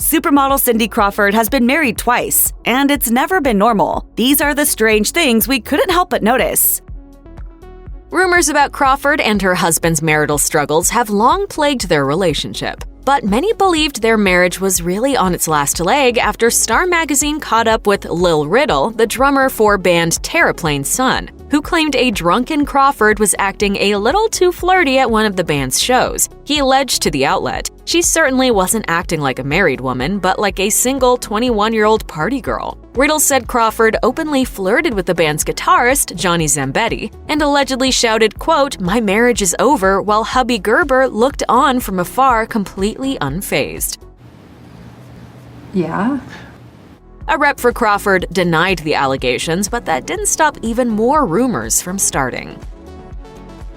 Supermodel Cindy Crawford has been married twice, and it's never been normal. These are the strange things we couldn't help but notice. Rumors about Crawford and her husband's marital struggles have long plagued their relationship. But many believed their marriage was really on its last leg after Star magazine caught up with Lil Riddle, the drummer for band Terraplane's son, who claimed a drunken Crawford was acting a little too flirty at one of the band's shows. He alleged to the outlet, "She certainly wasn't acting like a married woman, but like a single 21-year-old party girl." Riddle said Crawford openly flirted with the band's guitarist, Johnny Zambetti, and allegedly shouted, quote, "My marriage is over," while hubby Gerber looked on from afar completely unfazed. Yeah. A rep for Crawford denied the allegations, but that didn't stop even more rumors from starting.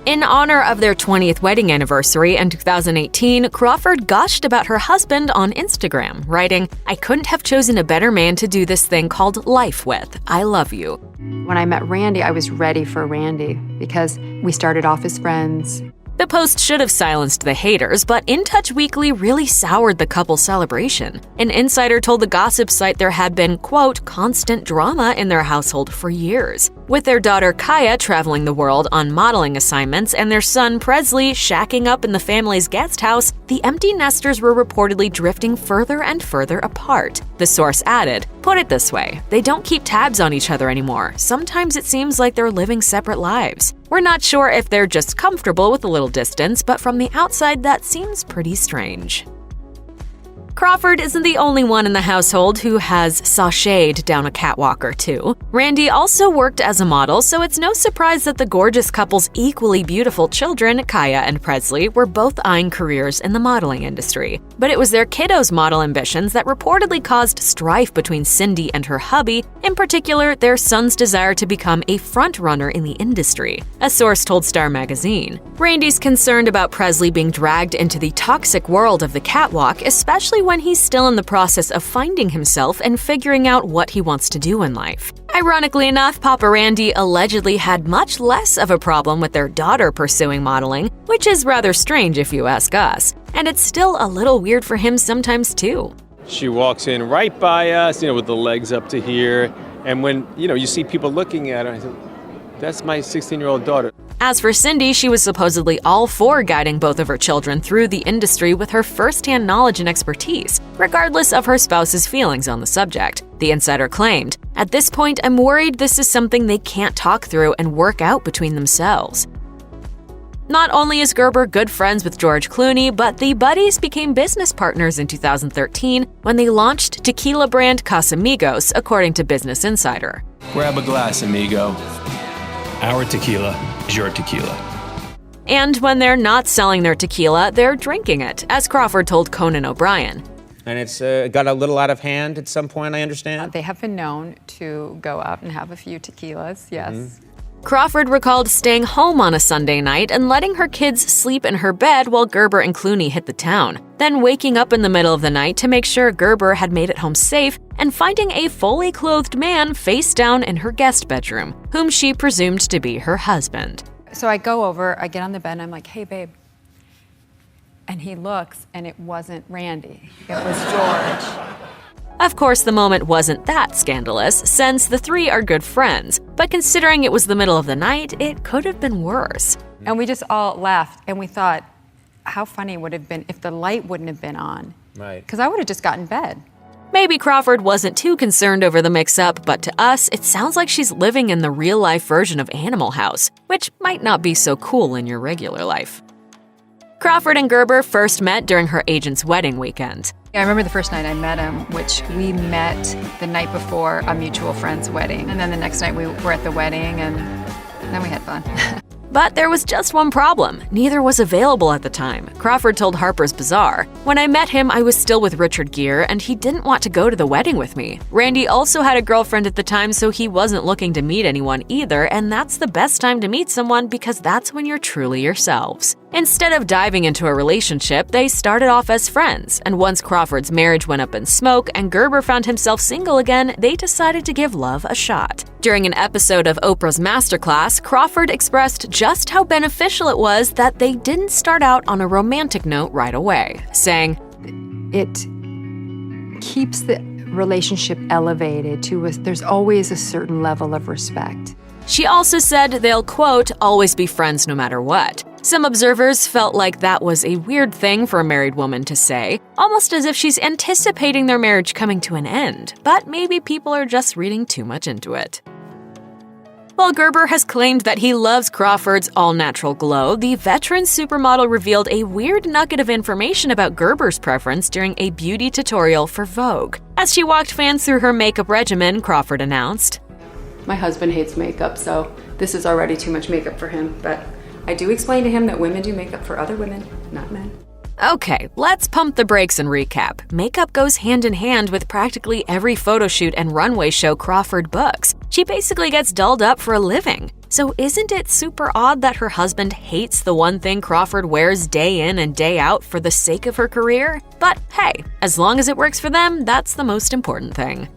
In honor of their 20th wedding anniversary in 2018, Crawford gushed about her husband on Instagram, writing, "I couldn't have chosen a better man to do this thing called life with. I love you." When I met Randy, I was ready for Randy because we started off as friends. The post should have silenced the haters, but In Touch Weekly really soured the couple's celebration. An insider told the gossip site there had been, quote, "constant drama in their household for years." With their daughter Kaya traveling the world on modeling assignments and their son Presley shacking up in the family's guest house, the empty nesters were reportedly drifting further and further apart. The source added, "Put it this way, they don't keep tabs on each other anymore. Sometimes it seems like they're living separate lives. We're not sure if they're just comfortable with a little distance, but from the outside that seems pretty strange." Crawford isn't the only one in the household who has sashayed down a catwalk or two. Randy also worked as a model, so it's no surprise that the gorgeous couple's equally beautiful children, Kaya and Presley, were both eyeing careers in the modeling industry. But it was their kiddos' model ambitions that reportedly caused strife between Cindy and her hubby, in particular their son's desire to become a frontrunner in the industry, a source told Star magazine. Randy's concerned about Presley being dragged into the toxic world of the catwalk, especially when he's still in the process of finding himself and figuring out what he wants to do in life. Ironically enough, Papa Randy allegedly had much less of a problem with their daughter pursuing modeling, which is rather strange if you ask us. And it's still a little weird for him sometimes too. She walks in right by us, with the legs up to here. And when, you see people looking at her, I said, "That's my 16-year-old daughter." As for Cindy, she was supposedly all for guiding both of her children through the industry with her first-hand knowledge and expertise, regardless of her spouse's feelings on the subject. The insider claimed, "At this point, I'm worried this is something they can't talk through and work out between themselves." Not only is Gerber good friends with George Clooney, but the buddies became business partners in 2013 when they launched tequila brand Casamigos, according to Business Insider. Grab a glass, amigo. Our tequila is your tequila. And when they're not selling their tequila, they're drinking it, as Crawford told Conan O'Brien. And it's got a little out of hand at some point, I understand? They have been known to go out and have a few tequilas, yes. Mm-hmm. Crawford recalled staying home on a Sunday night and letting her kids sleep in her bed while Gerber and Clooney hit the town, then waking up in the middle of the night to make sure Gerber had made it home safe and finding a fully clothed man face down in her guest bedroom, whom she presumed to be her husband. So I go over, I get on the bed, and I'm like, "Hey, babe." And he looks, and it wasn't Randy. It was George. Of course, the moment wasn't that scandalous, since the three are good friends, but considering it was the middle of the night, it could have been worse. And we just all laughed, and we thought, how funny would it have been if the light wouldn't have been on. Right. Because I would have just gotten in bed. Maybe Crawford wasn't too concerned over the mix-up, but to us, it sounds like she's living in the real-life version of Animal House, which might not be so cool in your regular life. Crawford and Gerber first met during her agent's wedding weekend. I remember the first night I met him, which we met the night before a mutual friend's wedding. And then the next night we were at the wedding, and then we had fun. But there was just one problem. Neither was available at the time, Crawford told Harper's Bazaar. "When I met him, I was still with Richard Gere, and he didn't want to go to the wedding with me. Randy also had a girlfriend at the time, so he wasn't looking to meet anyone either, and that's the best time to meet someone because that's when you're truly yourselves." Instead of diving into a relationship, they started off as friends, and once Crawford's marriage went up in smoke and Gerber found himself single again, they decided to give love a shot. During an episode of Oprah's Masterclass, Crawford expressed just how beneficial it was that they didn't start out on a romantic note right away, saying, It keeps the relationship elevated to there's always a certain level of respect. She also said they'll, quote, always be friends no matter what. Some observers felt like that was a weird thing for a married woman to say, almost as if she's anticipating their marriage coming to an end, but maybe people are just reading too much into it. While Gerber has claimed that he loves Crawford's all-natural glow, the veteran supermodel revealed a weird nugget of information about Gerber's preference during a beauty tutorial for Vogue. As she walked fans through her makeup regimen, Crawford announced, "My husband hates makeup, so this is already too much makeup for him, but I do explain to him that women do makeup for other women, not men." Okay, let's pump the brakes and recap. Makeup goes hand in hand with practically every photo shoot and runway show Crawford books. She basically gets dolled up for a living. So isn't it super odd that her husband hates the one thing Crawford wears day in and day out for the sake of her career? But hey, as long as it works for them, that's the most important thing.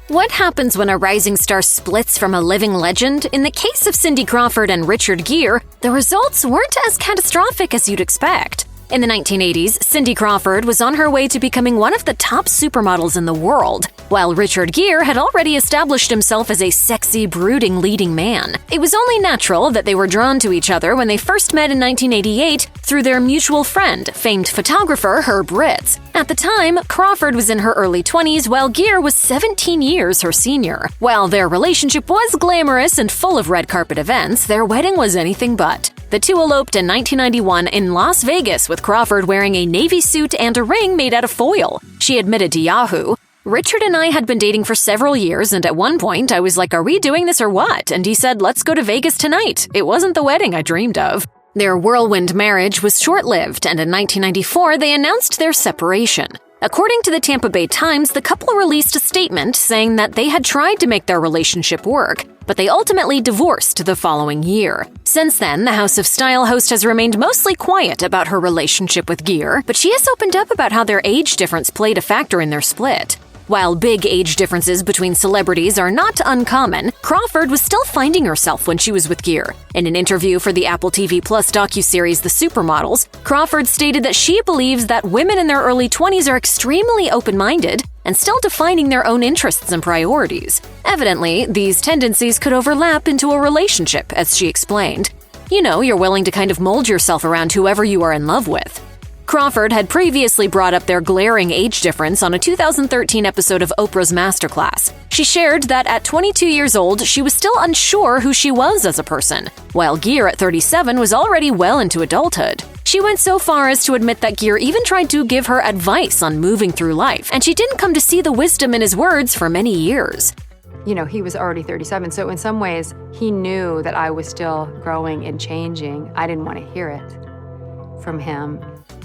What happens when a rising star splits from a living legend? In the case of Cindy Crawford and Richard Gere, the results weren't as catastrophic as you'd expect. In the 1980s, Cindy Crawford was on her way to becoming one of the top supermodels in the world, while Richard Gere had already established himself as a sexy, brooding leading man. It was only natural that they were drawn to each other when they first met in 1988 through their mutual friend, famed photographer Herb Ritts. At the time, Crawford was in her early 20s while Gere was 17 years her senior. While their relationship was glamorous and full of red carpet events, their wedding was anything but. The two eloped in 1991 in Las Vegas with Crawford wearing a navy suit and a ring made out of foil. She admitted to Yahoo, "Richard and I had been dating for several years, and at one point I was like, are we doing this or what? And he said, let's go to Vegas tonight. It wasn't the wedding I dreamed of." Their whirlwind marriage was short-lived, and in 1994 they announced their separation. According to the Tampa Bay Times, the couple released a statement saying that they had tried to make their relationship work, but they ultimately divorced the following year. Since then, the House of Style host has remained mostly quiet about her relationship with Gere, but she has opened up about how their age difference played a factor in their split. While big age differences between celebrities are not uncommon, Crawford was still finding herself when she was with Gere. In an interview for the Apple TV Plus docuseries The Supermodels, Crawford stated that she believes that women in their early 20s are extremely open-minded and still defining their own interests and priorities. Evidently, these tendencies could overlap into a relationship, as she explained. You know, you're willing to kind of mold yourself around whoever you are in love with. Crawford had previously brought up their glaring age difference on a 2013 episode of Oprah's Masterclass. She shared that at 22 years old, she was still unsure who she was as a person, while Gere at 37 was already well into adulthood. She went so far as to admit that Gere even tried to give her advice on moving through life, and she didn't come to see the wisdom in his words for many years. You know, he was already 37, so in some ways, he knew that I was still growing and changing. I didn't want to hear it from him.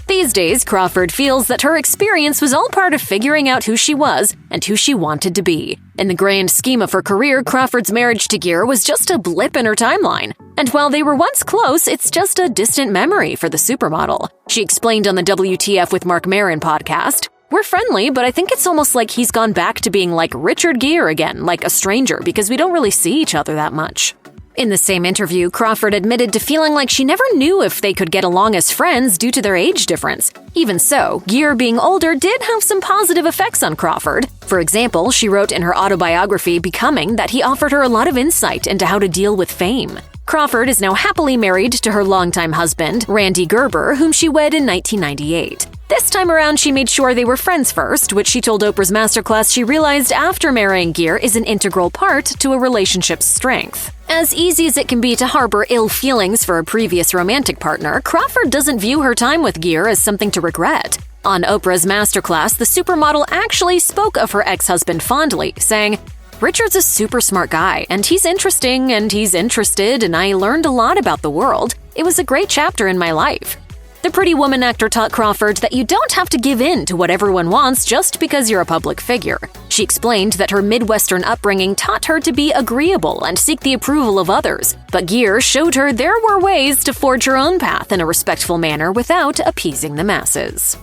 These days, Crawford feels that her experience was all part of figuring out who she was and who she wanted to be. In the grand scheme of her career, Crawford's marriage to Gere was just a blip in her timeline. And while they were once close, it's just a distant memory for the supermodel. She explained on the WTF with Marc Maron podcast, "We're friendly, but I think it's almost like he's gone back to being like Richard Gere again, like a stranger, because we don't really see each other that much." In the same interview, Crawford admitted to feeling like she never knew if they could get along as friends due to their age difference. Even so, Gere being older did have some positive effects on Crawford. For example, she wrote in her autobiography, Becoming, that he offered her a lot of insight into how to deal with fame. Crawford is now happily married to her longtime husband, Randy Gerber, whom she wed in 1998. This time around, she made sure they were friends first, which she told Oprah's Masterclass she realized after marrying Gere is an integral part to a relationship's strength. As easy as it can be to harbor ill feelings for a previous romantic partner, Crawford doesn't view her time with Gere as something to regret. On Oprah's Masterclass, the supermodel actually spoke of her ex-husband fondly, saying, "Richard's a super smart guy, and he's interesting, and he's interested, and I learned a lot about the world. It was a great chapter in my life." The Pretty Woman actor taught Crawford that you don't have to give in to what everyone wants just because you're a public figure. She explained that her Midwestern upbringing taught her to be agreeable and seek the approval of others, but Gere showed her there were ways to forge her own path in a respectful manner without appeasing the masses.